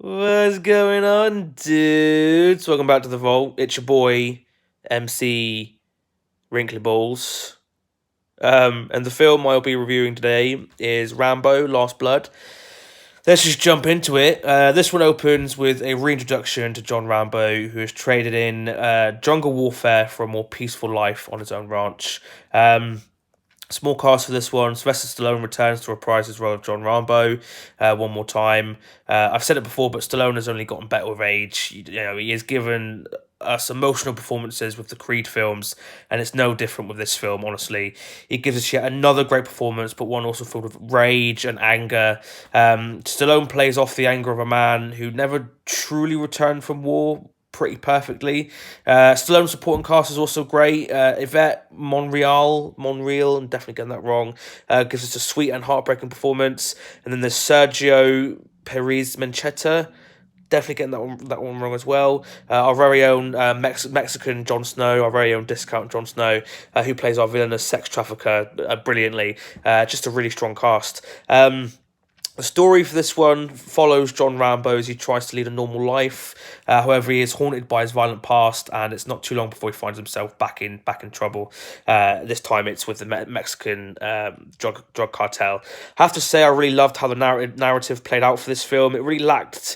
What's going on, dudes? Welcome back to the Vault. It's your boy, MC Wrinkly Balls. And the film I'll be reviewing today is Rambo: Last Blood. Let's just jump into it. This one opens with a reintroduction to John Rambo, who has traded in jungle warfare for a more peaceful life on his own ranch. Small cast for this one. Sylvester Stallone returns to reprise his role of John Rambo one more time. I've said it before, but Stallone has only gotten better with age. He has given us emotional performances with the Creed films, and it's no different with this film, honestly. He gives us yet another great performance, but one also filled with rage and anger. Stallone plays off the anger of a man who never truly returned from war pretty perfectly. Stallone's supporting cast is also great. Yvette Monreal, I'm definitely getting that wrong, gives us a sweet and heartbreaking performance. And then there's Sergio Perez Mencheta, definitely getting that one wrong as well. Our very own Mexican Jon Snow, our very own discount Jon Snow, who plays our villainous sex trafficker brilliantly. Just a really strong cast. The story for this one follows John Rambo as he tries to lead a normal life. However, he is haunted by his violent past, and it's not too long before he finds himself back in trouble. This time, it's with the Mexican drug cartel. I have to say, I really loved how the narrative played out for this film. It really lacked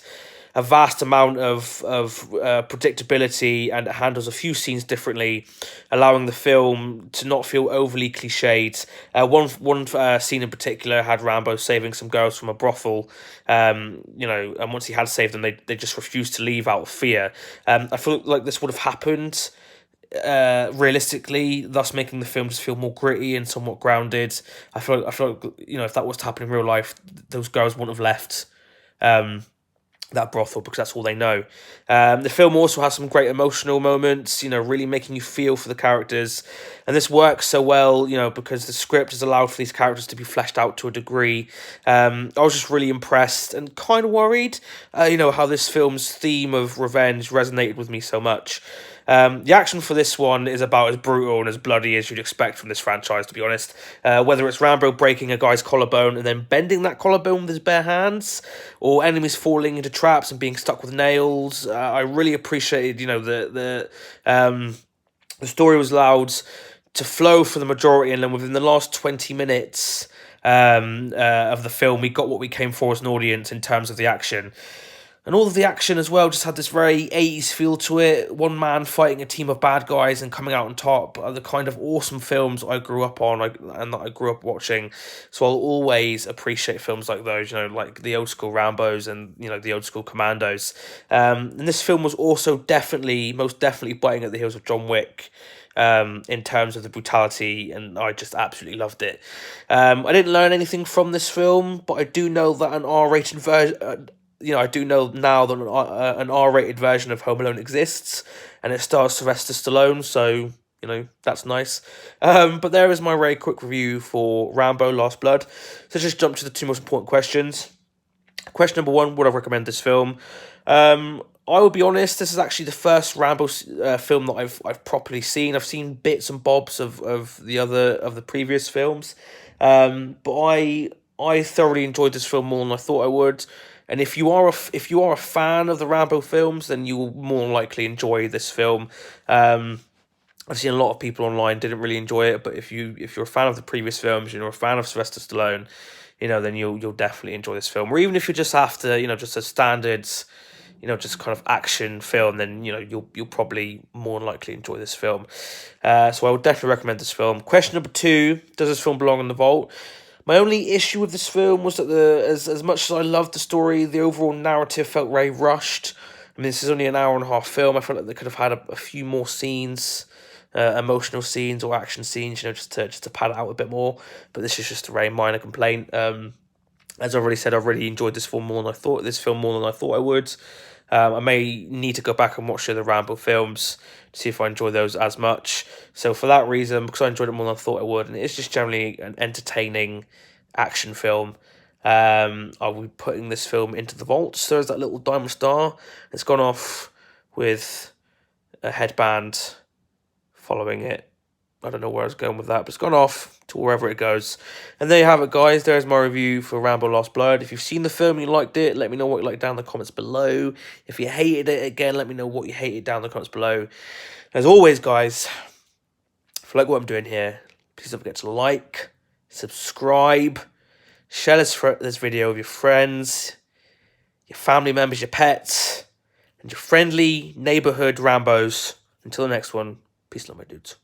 a vast amount of predictability, and it handles a few scenes differently, allowing the film to not feel overly cliched. One scene in particular had Rambo saving some girls from a brothel, and once he had saved them, they just refused to leave out of fear. I feel like this would have happened realistically, thus making the film just feel more gritty and somewhat grounded. I feel like if that was to happen in real life, those girls wouldn't have left that brothel because that's all they know. The film also has some great emotional moments, really making you feel for the characters. And this works so well, because the script has allowed for these characters to be fleshed out to a degree. I was just really impressed and kind of worried, how this film's theme of revenge resonated with me so much. The action for this one is about as brutal and as bloody as you'd expect from this franchise, to be honest. Whether it's Rambo breaking a guy's collarbone and then bending that collarbone with his bare hands, or enemies falling into traps and being stuck with nails, I really appreciated, the story was allowed to flow for the majority, and then within the last 20 minutes of the film, we got what we came for as an audience in terms of the action. And all of the action as well just had this very 80s feel to it. One man fighting a team of bad guys and coming out on top are the kind of awesome films I grew up on and that I grew up watching. So I'll always appreciate films like those, like the old school Rambos and, the old school Commandos. And this film was also most definitely biting at the heels of John Wick. In terms of the brutality, and I just absolutely loved it. I didn't learn anything from this film, but I do know that an R-rated version, I do know now that an R-rated version of Home Alone exists, and it stars Sylvester Stallone, so, that's nice. But there is my very quick review for Rambo: Last Blood. So just jump to the two most important questions. Question number one, would I recommend this film? I will be honest, this is actually the first Rambo film that I've properly seen. I've seen bits and bobs of the previous films, but I thoroughly enjoyed this film more than I thought I would. And if you are a fan of the Rambo films, then you will more likely enjoy this film. I've seen a lot of people online didn't really enjoy it, but if you're a fan of the previous films, you're a fan of Sylvester Stallone, then you'll definitely enjoy this film. Or even if you're just after, just a standard, just kind of action film, then you'll probably more than likely enjoy this film. So I would definitely recommend this film. Question number two: does this film belong in the vault? My only issue with this film was that as much as I loved the story, the overall narrative felt very rushed. I mean, this is only an hour and a half film. I felt like they could have had a few more scenes, emotional scenes or action scenes, just to pad it out a bit more. But this is just a very minor complaint. As I already said, I really enjoyed this film more than I thought I would. I may need to go back and watch the other Rambo films to see if I enjoy those as much. So for that reason, because I enjoyed it more than I thought I would, and it's just generally an entertaining action film, I'll be putting this film into the vault. So there's that little diamond star. It's gone off with a headband following it I don't know where I was going with that, but it's gone off to wherever it goes. And there you have it, guys. There's my review for Rambo Last Blood. If you've seen the film and you liked it, let me know what you liked down in the comments below. If you hated it, again, let me know what you hated down in the comments below. As always, guys, if you like what I'm doing here, please don't forget to like, subscribe, share this video with your friends, your family members, your pets, and your friendly neighborhood Rambos. Until the next one, peace and love, my dudes.